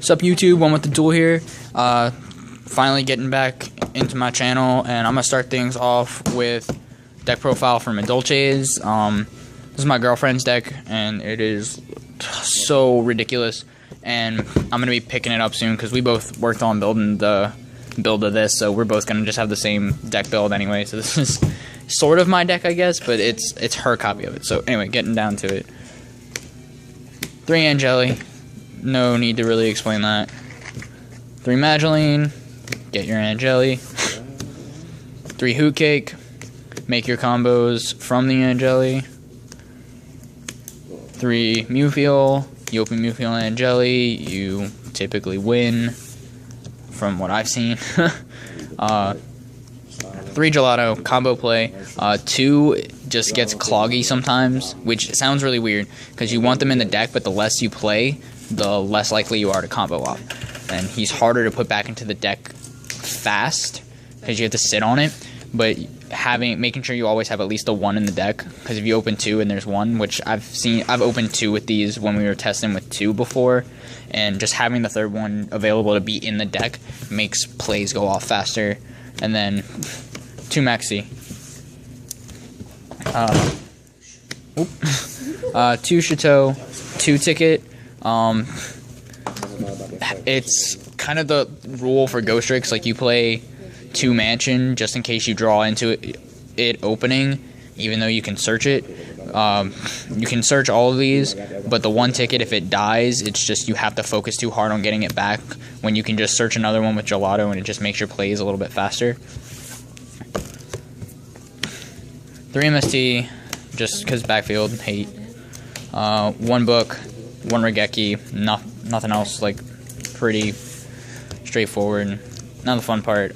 What's up, YouTube? OneWithTheDuel here. Finally getting back into my channel, and I'm gonna start things off with deck profile for Madolche's. This is my girlfriend's deck, and it is so ridiculous. And I'm gonna be picking it up soon because we both worked on building the build of this, so we're both gonna just have the same deck build anyway. So this is sort of my deck, I guess, but it's her copy of it. So anyway, getting down to it. 3 Angeli. No need to really explain that. 3 Madolche, get your Angeli. 3 Hoot Cake, make your combos from the Angeli. 3 Mewfiel, you open Mewfiel and Angeli, you typically win, from what I've seen. 3 Gelato, combo play. 2 just gets cloggy sometimes, which sounds really weird, because you want them in the deck, but the less you play, the less likely you are to combo off. And he's harder to put back into the deck fast, because you have to sit on it, but making sure you always have at least a 1 in the deck, because if you open 2 and there's 1, which I've opened 2 with these when we were testing with 2 before, and just having the third one available to be in the deck makes plays go off faster. And then 2 Maxi. 2 Chateau, 2 Ticket. It's kind of the rule for Ghost Tricks, like you play 2 Mansion just in case you draw into it opening, even though you can search it. You can search all of these, but the 1 ticket, if it dies, it's just you have to focus too hard on getting it back, when you can just search another one with Gelato and it just makes your plays a little bit faster. 3 MST, just because backfield, hate. 1 Book, 1 Regeki, nothing else, like, pretty straightforward. Now the fun part,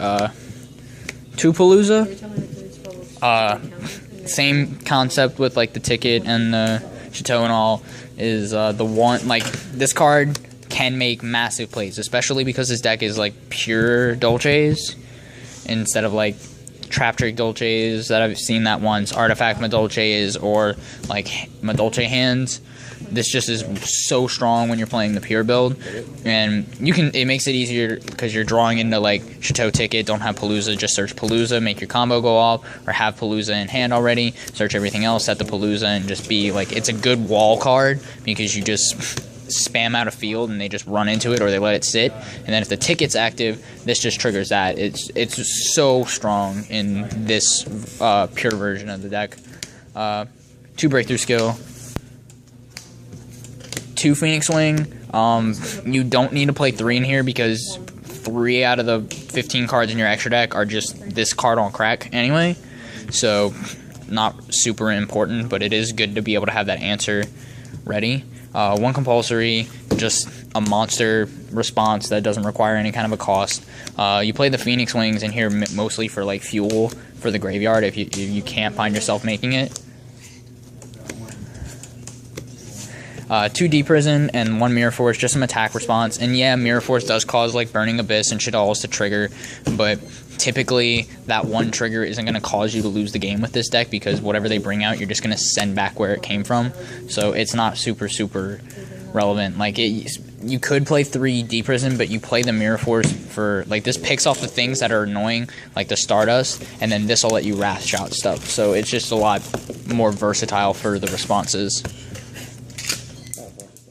2 Palooza. Same concept with, like, the ticket and the Chateau and all, is the one, like, this card can make massive plays, especially because this deck is, like, pure Dolces, instead of, like, Trap Trick Dolces that I've seen that once, Artifact Madolches, or, like, Madolche hands. This just is so strong when you're playing the pure build, and it makes it easier because you're drawing into, like, Chateau Ticket, don't have Palooza, just search Palooza, make your combo go off, or have Palooza in hand already, search everything else, set the Palooza, and just be, like, it's a good wall card, because you just spam out a field and they just run into it, or they let it sit, and then if the ticket's active, this just triggers that. It's so strong in this pure version of the deck. 2 Breakthrough Skill, 2 Phoenix Wing. You don't need to play 3 in here, because 3 out of the 15 cards in your extra deck are just this card on crack anyway, so not super important, but it is good to be able to have that answer ready. 1 Compulsory, just a monster response that doesn't require any kind of a cost. You play the Phoenix Wings in here mostly for, like, fuel for the graveyard if you can't find yourself making it. 2 Deep Prison and 1 Mirror Force, just some attack response. And yeah, Mirror Force does cause, like, Burning Abyss and shit alls to trigger, but typically that 1 trigger isn't going to cause you to lose the game with this deck, because whatever they bring out, you're just going to send back where it came from. So it's not super relevant. Like, you could play 3 Deep Prison, but you play the Mirror Force for, like, this picks off the things that are annoying, like the Stardust, and then this will let you Wrath Shout stuff. So it's just a lot more versatile for the responses.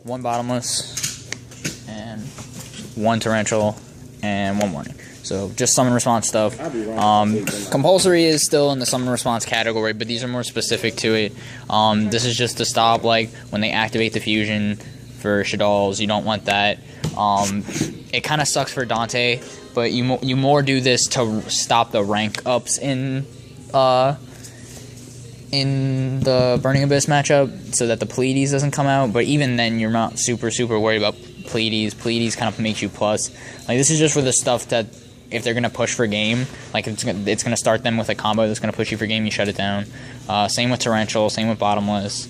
1 Bottomless, and 1 Torrential, and 1 Warning. So just summon response stuff. Compulsory is still in the summon response category, but these are more specific to it. This is just to stop, like, when they activate the fusion for Shaddolls. You don't want that. It kind of sucks for Dante, but you more do this to stop the rank ups in the Burning Abyss matchup, so that the Pleiades doesn't come out, but even then you're not super worried about Pleiades. Pleiades kind of makes you plus. Like, this is just for the stuff that if they're going to push for game, like, it's going to start them with a combo that's going to push you for game, you shut it down. Same with Torrential, same with Bottomless.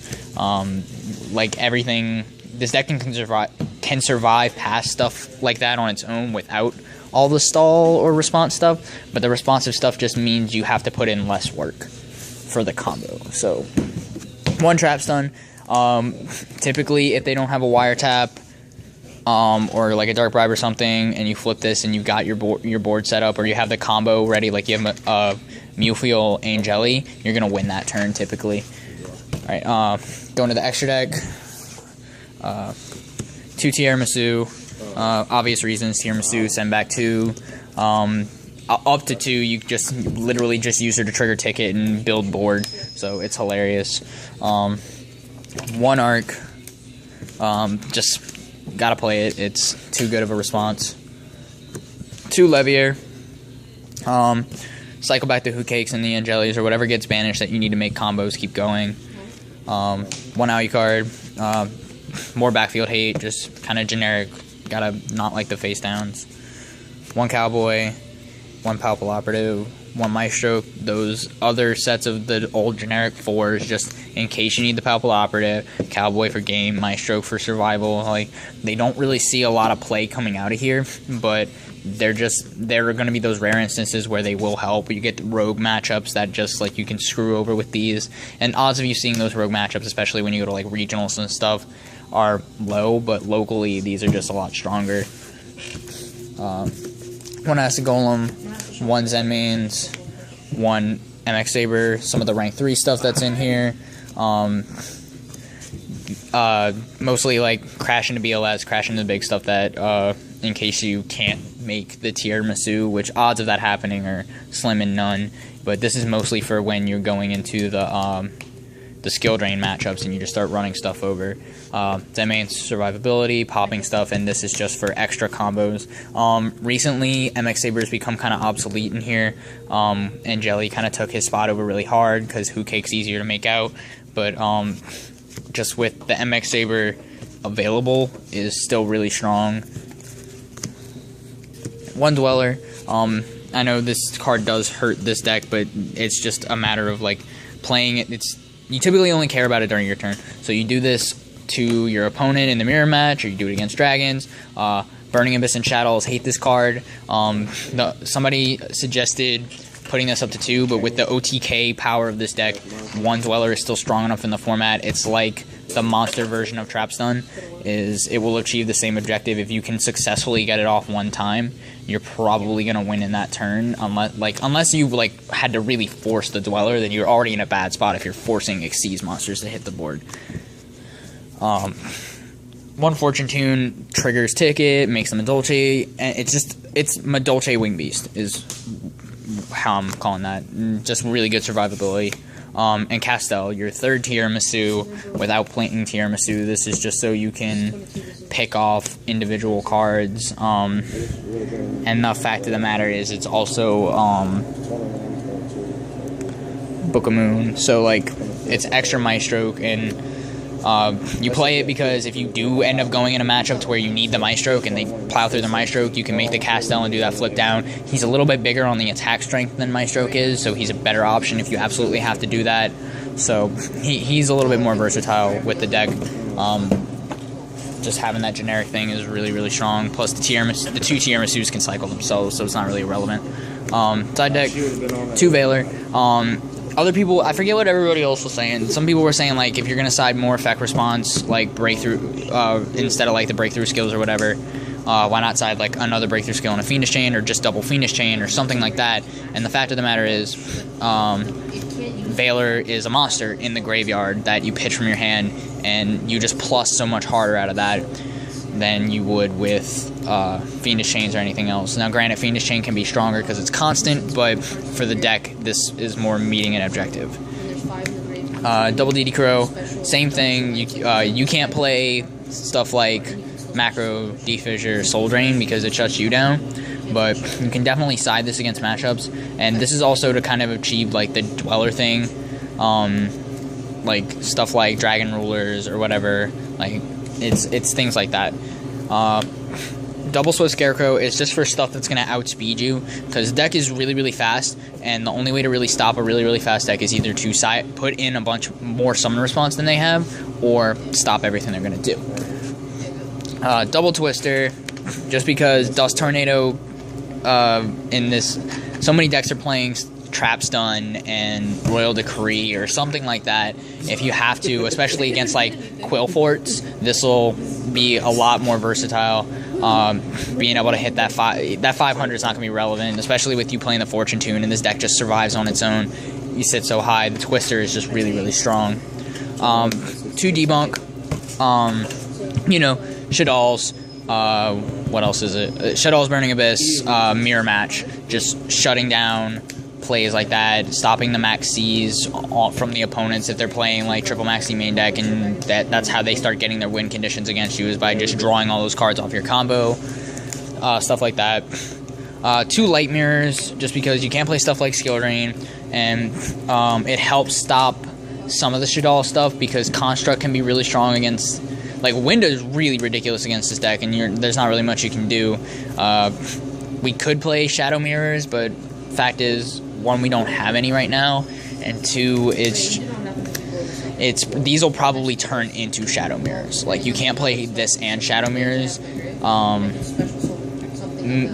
Like, everything, this deck can survive past stuff like that on its own without all the stall or response stuff, but the responsive stuff just means you have to put in less work for the combo. So 1 Trap Stun. Typically, if they don't have a wiretap, or like a Dark Bribe or something, and you flip this and you got your board set up, or you have the combo ready, like you have Mufiel Angeli, you're gonna win that turn typically. Alright, going to the extra deck. 2 Tiramisu, obvious reasons, Tiramisu, send back 2. Up to 2, you just literally just use her to trigger ticket and build board, so it's hilarious. 1 Arc, just gotta play it, it's too good of a response. 2 Levier, cycle back the Who Cakes and the Angelis or whatever gets banished that you need to make combos keep going. 1 Alucard, more backfield hate, just kind of generic, gotta not like the face downs. 1 Cowboy, 1 Palpable Operative, 1 Maestro, those other sets of the old generic 4s, just in case you need the Palpable Operative, Cowboy for game, Maestro for survival. Like, they don't really see a lot of play coming out of here, but there are going to be those rare instances where they will help. You get the rogue matchups that just, like, you can screw over with these, and odds of you seeing those rogue matchups, especially when you go to, like, regionals and stuff, are low, but locally, these are just a lot stronger. 1 Acid Golem, 1 Zen Mains, 1 MX Saber, some of the rank 3 stuff that's in here. Mostly like crash into BLS, crash into the big stuff that, in case you can't make the Tiramisu, which odds of that happening are slim and none. But this is mostly for when you're going into the skill drain matchups and you just start running stuff over. Zen Main's survivability, popping stuff, and this is just for extra combos. Recently, MX Saber has become kind of obsolete in here. And Jelly kind of took his spot over really hard because Who Cake's easier to make out. But just with the MX Saber available is still really strong. 1 Dweller. I know this card does hurt this deck, but it's just a matter of like playing it. You typically only care about it during your turn. So you do this to your opponent in the mirror match, or you do it against dragons. Burning Abyss and Shadows hate this card. Somebody suggested putting this up to 2, but with the OTK power of this deck, 1 Dweller is still strong enough in the format. It's like the monster version of Trap Stun. It will achieve the same objective. If you can successfully get it off 1 time, you're probably gonna win in that turn. Unless you had to really force the Dweller, then you're already in a bad spot if you're forcing Xyz monsters to hit the board. 1 Fortune Tune triggers ticket, makes them Madolche, and it's Madolche Wing Beast is how I'm calling that. Just really good survivability. And Castel, your 3rd Tiramisu without playing Tiramisu. This is just so you can pick off individual cards. And the fact of the matter is it's also Book of Moon. So like it's extra Maestro, and you play it because if you do end up going in a matchup to where you need the Maestro and they plow through the Maestro, you can make the Castel and do that flip down. He's a little bit bigger on the attack strength than Maestro is, so he's a better option if you absolutely have to do that. So he's a little bit more versatile with the deck. Just having that generic thing is really, really strong. Plus the 2 Tiramisus can cycle themselves, so it's not really irrelevant. Side deck, 2 Valor. Other people, I forget what everybody else was saying. Some people were saying, like, if you're going to side more effect response, like, breakthrough, instead of, like, the breakthrough skills or whatever, why not side, like, another breakthrough skill in a Fiendish Chain, or just double Fiendish Chain, or something like that. And the fact of the matter is, Valor is a monster in the graveyard that you pitch from your hand, and you just plus so much harder out of that than you would with Fiendish Chains or anything else. Now, granted, Fiendish Chain can be stronger because it's constant, but for the deck, this is more meeting an objective. Double DD Crow, same thing. You can't play stuff like Macro, Defissure, Soul Drain because it shuts you down, but you can definitely side this against matchups, and this is also to kind of achieve like the Dweller thing, like stuff like Dragon Rulers or whatever. Like it's things like that. Double Swift Scarecrow is just for stuff that's going to outspeed you, because the deck is really, really fast, and the only way to really stop a really, really fast deck is either to put in a bunch more summon response than they have, or stop everything they're going to do. Double Twister, just because Dust Tornado, in this, so many decks are playing Trap Stun and Royal Decree or something like that. If you have to, especially against like Quill Forts, this will be a lot more versatile. Being able to hit that 500 is not going to be relevant, especially with you playing the Fortune Tune, and this deck just survives on its own. You sit so high. The Twister is just really, really strong. To debunk, Shadal's, what else is it? Shadal's Burning Abyss, Mirror Match, just shutting down plays like that, stopping the max C's from the opponents if they're playing like triple max C main deck, and that's how they start getting their win conditions against you, is by just drawing all those cards off your combo, stuff like that. 2 Light Mirrors, just because you can't play stuff like Skill Drain, and it helps stop some of the Shadal stuff, because Construct can be really strong against, like, Wind is really ridiculous against this deck, and there's not really much you can do. We could play Shadow Mirrors, but fact is, 1, we don't have any right now, and 2, these will probably turn into Shadow Mirrors. Like, you can't play this and Shadow Mirrors.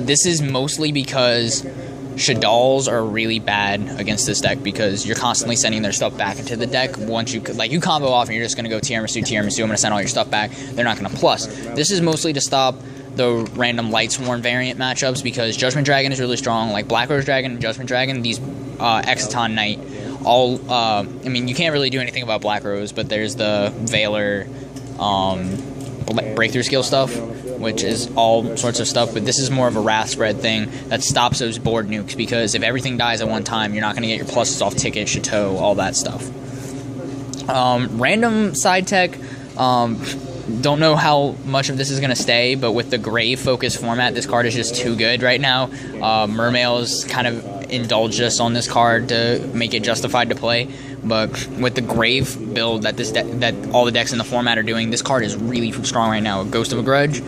This is mostly because Shadals are really bad against this deck, because you're constantly sending their stuff back into the deck. Once you combo off and you're just going to go Tiramisu, I'm going to send all your stuff back. They're not going to plus. This is mostly to stop the random Lightsworn variant matchups, because Judgment Dragon is really strong. Like Black Rose Dragon and Judgment Dragon, these Exciton Knight, all, I mean, you can't really do anything about Black Rose, but there's the Valor breakthrough skill stuff, which is all sorts of stuff, but this is more of a wrath spread thing that stops those board nukes, because if everything dies at one time, you're not going to get your pluses off Ticket, Chateau, all that stuff. Random side tech, don't know how much of this is going to stay, but with the Grave focus format, this card is just too good right now. Mermail's kind of indulged us on this card to make it justified to play, but with the Grave build that all the decks in the format are doing, this card is really strong right now. Ghost of a Grudge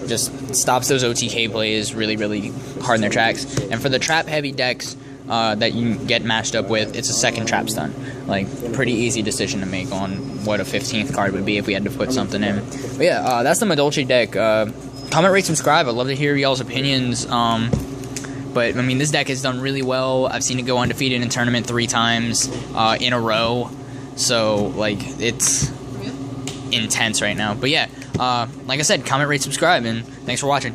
just stops those OTK plays really, really hard in their tracks. And for the trap-heavy decks that you get matched up with, it's a second trap stun. Like, pretty easy decision to make on what a 15th card would be if we had to put something in. But yeah, that's the Madolche deck. Comment, rate, subscribe. I'd love to hear y'all's opinions. But, I mean, this deck has done really well. I've seen it go undefeated in tournament 3 times in a row. So, like, it's intense right now. But yeah, like I said, comment, rate, subscribe, and thanks for watching.